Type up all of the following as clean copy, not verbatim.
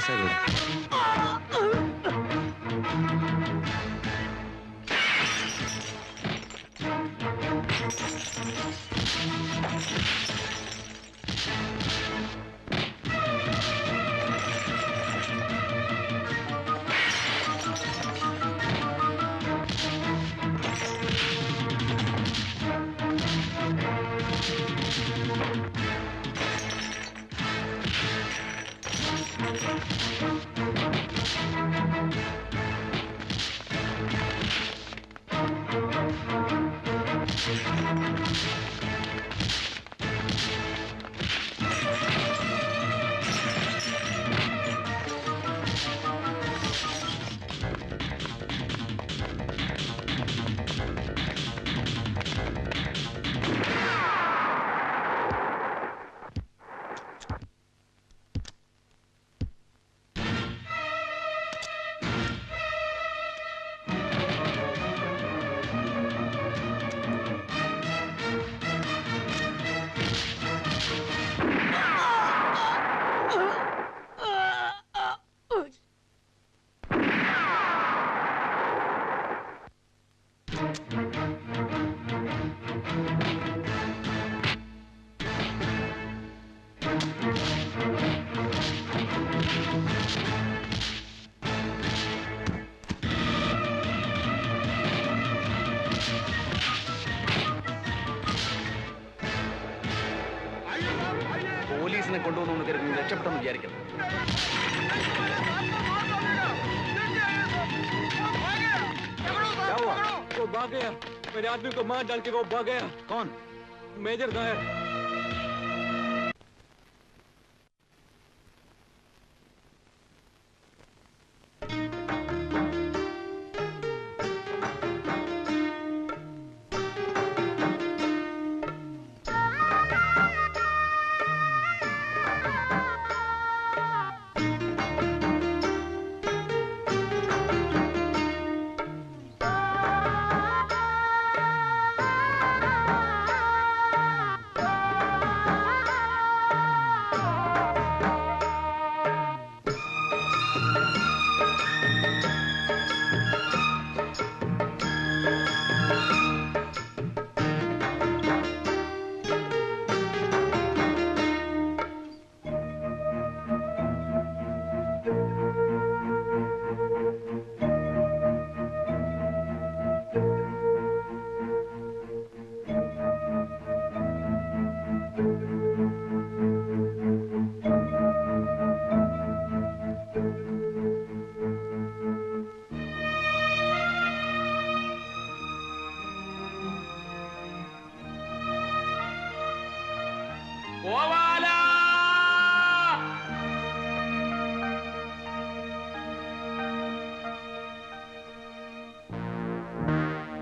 कैसा है പോലീസിനെ കൊണ്ടുവന്നു കരുതി രക്ഷപ്പെട്ടെന്ന് വിചാരിക്കണം. क्या हुआ? वो भाग गया। मेरे आदमी को मार डाल के वो भाग गया। कौन? Major Nair.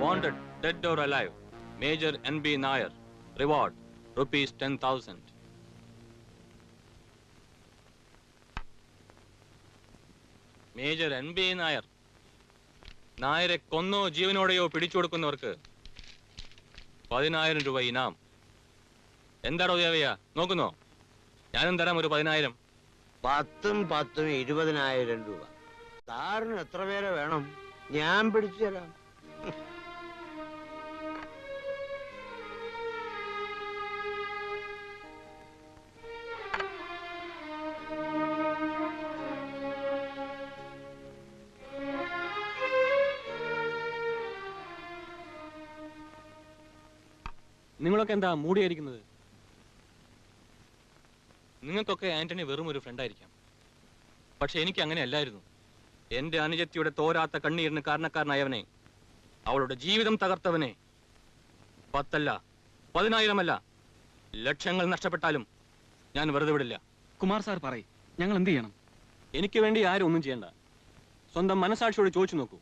Wanted, dead or alive, Major N.B. Nair. Reward, rupees 10,000. Major N.B. Nair. നായരെ കൊന്നോ ജീവനോടെയോ പിടിച്ചു കൊടുക്കുന്നവർക്ക് 10,000 രൂപ ഇനാം. എന്താണോ ദേവയ്യ നോക്കുന്നോ? ഞാനും തരാം ഒരു 10,000. 10ഉം 10ഉം 20,000 രൂപ. സാറിന് എത്ര പേരെ വേണം? ഞാൻ പിടിച്ചു തരാം. നിങ്ങളൊക്കെ എന്താ മൂടിയായിരിക്കുന്നത്? നിങ്ങൾക്കൊക്കെ ആന്റണി വെറും ഒരു ഫ്രണ്ടായിരിക്കാം. പക്ഷെ എനിക്ക് അങ്ങനെ അല്ലായിരുന്നു. എന്റെ അനുജത്തിയുടെ തോരാത്ത കണ്ണീരിന് കാരണക്കാരനായവനെ, അവളുടെ ജീവിതം തകർത്തവനെ 10 അല്ല 10,000 അല്ല, ലക്ഷങ്ങൾ നഷ്ടപ്പെട്ടാലും ഞാൻ വെറുതെ വിടില്ല. കുമാർ സാർ പറയും, ഞങ്ങൾ എന്ത് ചെയ്യണം? എനിക്ക് വേണ്ടി ആരും ഒന്നും ചെയ്യണ്ട. സ്വന്തം മനസാക്ഷിയോട് ചോദിച്ചു നോക്കൂ.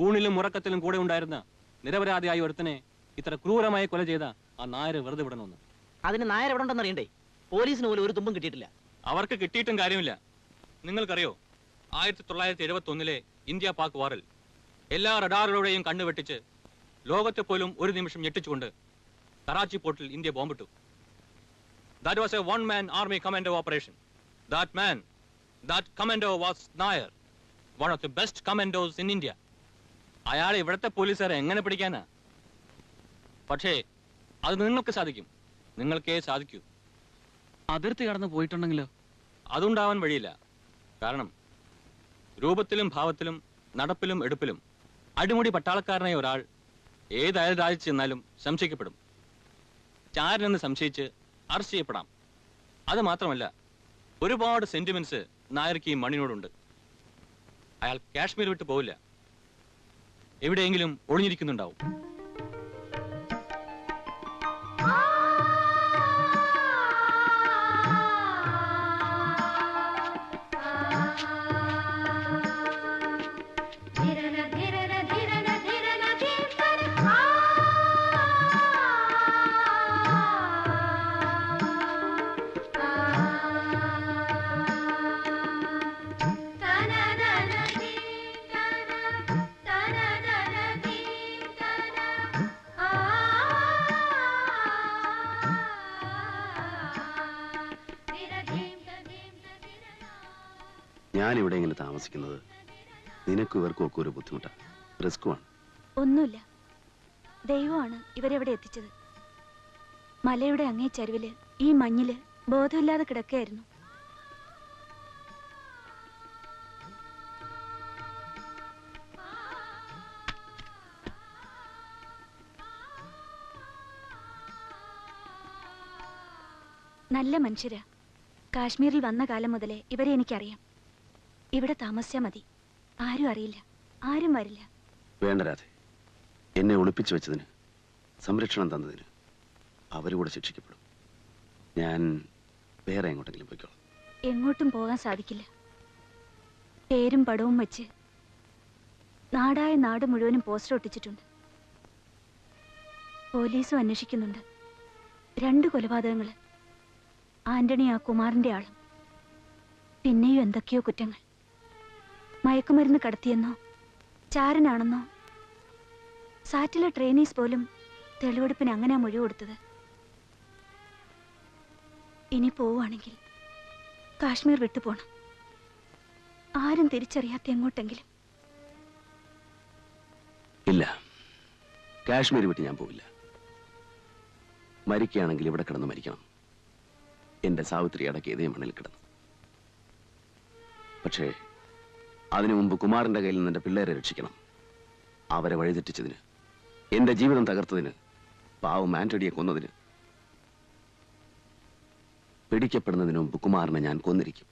ഊണിലും ഉറക്കത്തിലും കൂടെ ഉണ്ടായിരുന്ന നിരപരാധിയായ ഒരുത്തനെ ഇത്ര ക്രൂരമായി കൊല ചെയ്ത ആ നായർ വെറുതെ വിടണമെന്ന്. അതിന് നായർ എവിടെ ഉണ്ടെന്ന് അറിയണ്ടേ? പോലീസിന് പോലും ഒരു തുമ്പും കിട്ടിയിട്ടില്ല. അവർക്ക് കിട്ടിയിട്ടും കാര്യമില്ല. നിങ്ങൾക്കറിയോ, 1971 ഇന്ത്യ പാക് വാറിൽ എല്ലാ റഡാറുകളുടെയും കണ്ണുവെട്ടിച്ച് ലോകത്തെ പോലും ഒരു നിമിഷം ഞെട്ടിച്ചുകൊണ്ട് കറാച്ചി പോർട്ടിൽ India ബോംബിട്ടു. That was a one-man army commando operation. That man That commando was Nair, one of the best commandos in India. അയാൾ ഇവിടുത്തെ പോലീസുകാരെ എങ്ങനെ പിടിക്കാനാ? പക്ഷേ അത് നിങ്ങൾക്ക് സാധിക്കും. നിങ്ങൾക്കേ സാധിക്കൂ. അതിർത്തി കടന്ന് പോയിട്ടുണ്ടെങ്കിലോ? അതുണ്ടാവാൻ വഴിയില്ല. കാരണം രൂപത്തിലും ഭാവത്തിലും നടപ്പിലും എടുപ്പിലും അടിമുടി പട്ടാളക്കാരനായ ഒരാൾ ഏത് അയൽ രാജ്യത്ത് ചെന്നാലും സംശയിക്കപ്പെടും. ചാരനെന്ന് സംശയിച്ച് അറസ്റ്റ് ചെയ്യപ്പെടാം. അത് മാത്രമല്ല, ഒരുപാട് സെന്റിമെന്റ്സ് നായർക്ക് ഈ മണ്ണിനോടുണ്ട്. അയാൾ കാശ്മീർ വിട്ടു പോവില്ല. എവിടെയെങ്കിലും ഒളിഞ്ഞിരിക്കുന്നുണ്ടാവും. ഞാനിവിടെ ഇങ്ങനെ താമസിക്കുന്നത് നിനക്കും ഇവർക്കും ഒക്കെ ഒരു ബുദ്ധിമുട്ടാണ്, റിസ്ക്കുമാണ്. ഒന്നുമില്ല, ദൈവമാണ് ഇവരെവിടെ എത്തിച്ചത്. മലയുടെ അങ്ങേ ചരിവില് ഈ മഞ്ഞില് ബോധമില്ലാതെ കിടക്കുകയായിരുന്നു. നല്ല മനുഷ്യരാ. കാശ്മീരിൽ വന്ന കാലം മുതലേ ഇവരെ എനിക്കറിയാം. ഇവിടെ താമസിച്ചാ മതി, ആരും അറിയില്ല, ആരും വരില്ല. വേണ്ട രാധേ, എന്നെ ഒളിപ്പിച്ചു വെച്ചതിന്, സംരക്ഷണം തന്നതിന് അവരുകൂടെ ശിക്ഷിക്കപ്പെടും. ഞാൻ വേറെ എങ്ങോട്ടെങ്കിലും പോയിക്കോളാം. എങ്ങോട്ടും പോകാൻ സാധിക്കില്ല. പേരും പടവും വെച്ച് നാടായ നാട് മുഴുവനും പോസ്റ്റർ ഒട്ടിച്ചിട്ടുണ്ട്. പോലീസും അന്വേഷിക്കുന്നുണ്ട്. 2 കൊലപാതകങ്ങള്, ആന്റണി ആ കുമാറിന്റെ ആളും. പിന്നെയും എന്തൊക്കെയോ കുറ്റങ്ങൾ. മയക്കുമരുന്ന് കടത്തിയെന്നോ ചാരനാണെന്നോ. സാറ്റലൈറ്റ് ട്രെയിനീസ് പോലും തെളിവെടുപ്പിന് അങ്ങനെ മൊഴി കൊടുത്തത്. ഇനി പോവുകയാണെങ്കിൽ കാശ്മീർ വിട്ടുപോണം. ആരും തിരിച്ചറിയാത്ത എങ്ങോട്ടെങ്കിലും. ഇല്ല, കാശ്മീർ വിട്ട് ഞാൻ പോവില്ല. മരിക്കുകയാണെങ്കിൽ ഇവിടെ കിടന്ന് മരിക്കണം. എന്റെ സാവിത്രി അടക്കി ഇതേ മണ്ണിൽ കിടന്നു. പക്ഷേ അതിനു മുമ്പ് കുമാറിന്റെ കയ്യിൽ നിന്ന് എന്റെ പിള്ളേരെ രക്ഷിക്കണം. അവരെ വഴിതെറ്റിച്ചതിന്, എന്റെ ജീവിതം തകർത്തതിന്, പാവം ആന്റണിയെ കൊന്നതിന്, പിടിക്കപ്പെടുന്നതിന് മുമ്പ് കുമാറിനെ ഞാൻ കൊന്നിരിക്കും.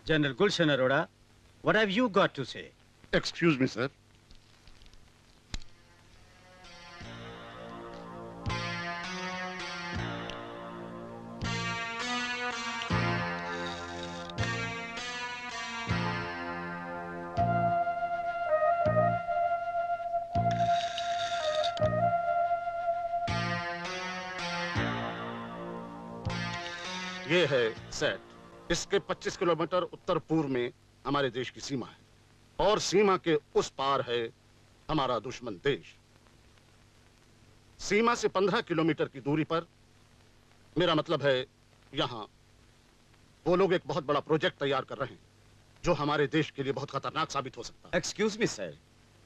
General Gulshan Arora, what have you got to say? Excuse me, sir. ये है सेट। इसके 25 किलोमीटर उत्तर पूर्व में हमारे देश की सीमा है और सीमा के उस पार है हमारा दुश्मन देश। सीमा से 15 किलोमीटर की दूरी पर, मेरा मतलब है यहाँ, वो लोग एक बहुत बड़ा प्रोजेक्ट तैयार कर रहे हैं जो हमारे देश के लिए बहुत खतरनाक साबित हो सकता है। Excuse me, sir.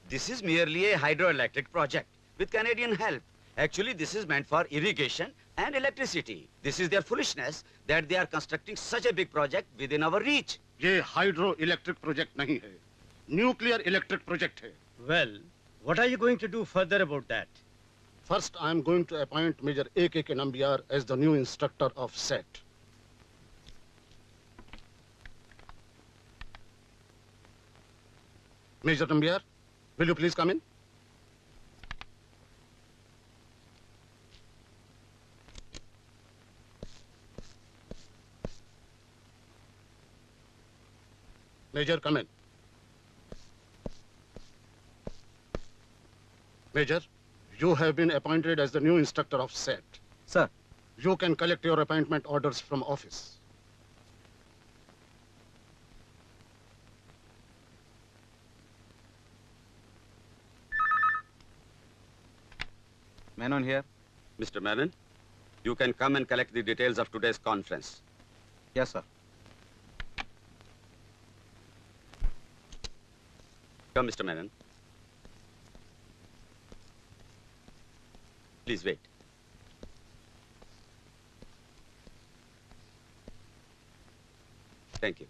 This is merely a hydroelectric project with Canadian help. Actually, this is meant for irrigation and electricity. This is their foolishness that they are constructing such a big project within our reach. ये hydro electric project नहीं है, nuclear electric project है। Well, what are you going to do further about that? First, I am going to appoint Major A.K.K. Nambiar as the new instructor of SET. Major Nambiar, will you please come in? Major, come in. Major, you have been appointed as the new instructor of SET. Sir. You can collect your appointment orders from office. Menon here. Mr. Menon, you can come and collect the details of today's conference. Yes, sir. Come, Mr. Menon. Please wait. Thank you.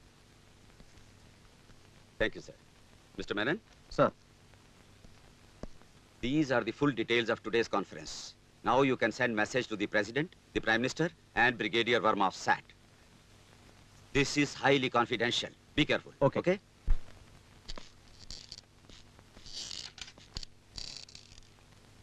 Thank you, sir. Mr. Menon, Sir. these are the full details of today's conference. Now you can send message to the President, the Prime Minister, and Brigadier Verma of SAT. This is highly confidential. Be careful. Okay. Okay?